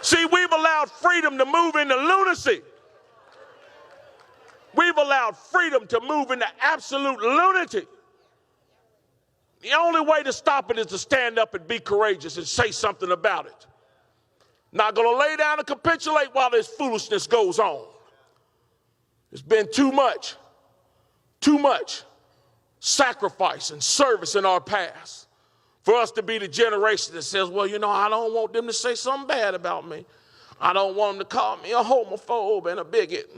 See, we've allowed freedom to move into lunacy. We've allowed freedom to move into absolute lunacy. The only way to stop it is to stand up and be courageous and say something about it. Not going to lay down and capitulate while this foolishness goes on. There's been too much sacrifice and service in our past for us to be the generation that says, well, you know, I don't want them to say something bad about me. I don't want them to call me a homophobe and a bigot.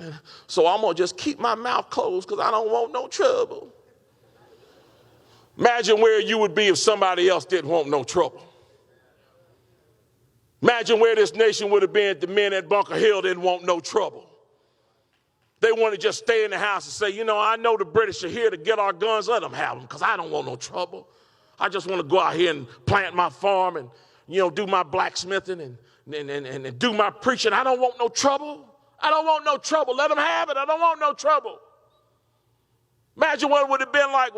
So I'm going to just keep my mouth closed because I don't want no trouble. Imagine where you would be if somebody else didn't want no trouble. Imagine where this nation would have been if the men at Bunker Hill didn't want no trouble. They want to just stay in the house and say, you know, I know the British are here to get our guns. Let them have them because I don't want no trouble. I just want to go out here and plant my farm and, you know, do my blacksmithing and do my preaching. I don't want no trouble. I don't want no trouble. Let them have it. I don't want no trouble. Imagine what it would have been like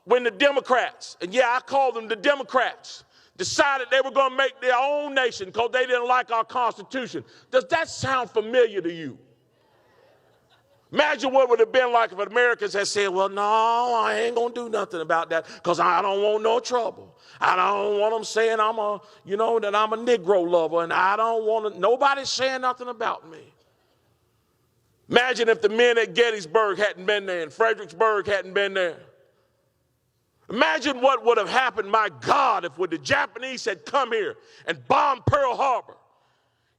when the Democrats, and yeah, I call them the Democrats, decided they were going to make their own nation because they didn't like our Constitution. Does that sound familiar to you? Imagine what it would have been like if Americans had said, well, no, I ain't going to do nothing about that because I don't want no trouble. I don't want them saying that I'm a Negro lover, and I don't want nobody saying nothing about me. Imagine if the men at Gettysburg hadn't been there and Fredericksburg hadn't been there. Imagine what would have happened, my God, if when the Japanese had come here and bombed Pearl Harbor.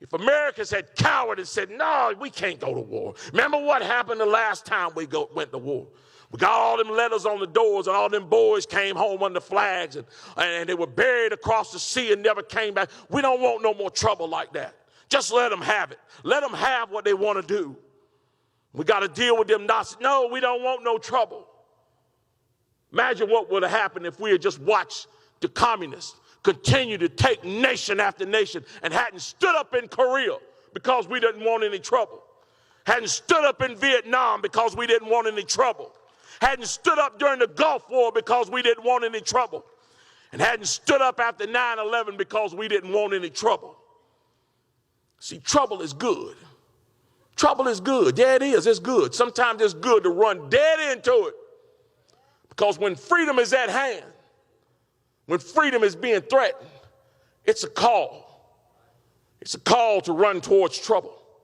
If Americans had cowered and said, no, we can't go to war. Remember what happened the last time we went to war? We got all them letters on the doors and all them boys came home under flags and they were buried across the sea and never came back. We don't want no more trouble like that. Just let them have it. Let them have what they want to do. We got to deal with them Nazis. No, we don't want no trouble. Imagine what would have happened if we had just watched the communists continue to take nation after nation and hadn't stood up in Korea because we didn't want any trouble. Hadn't stood up in Vietnam because we didn't want any trouble. Hadn't stood up during the Gulf War because we didn't want any trouble. And hadn't stood up after 9/11 because we didn't want any trouble. See, trouble is good. Trouble is good. Yeah, it is. It's good. Sometimes it's good to run dead into it. Because when freedom is at hand, when freedom is being threatened, it's a call. It's a call to run towards trouble.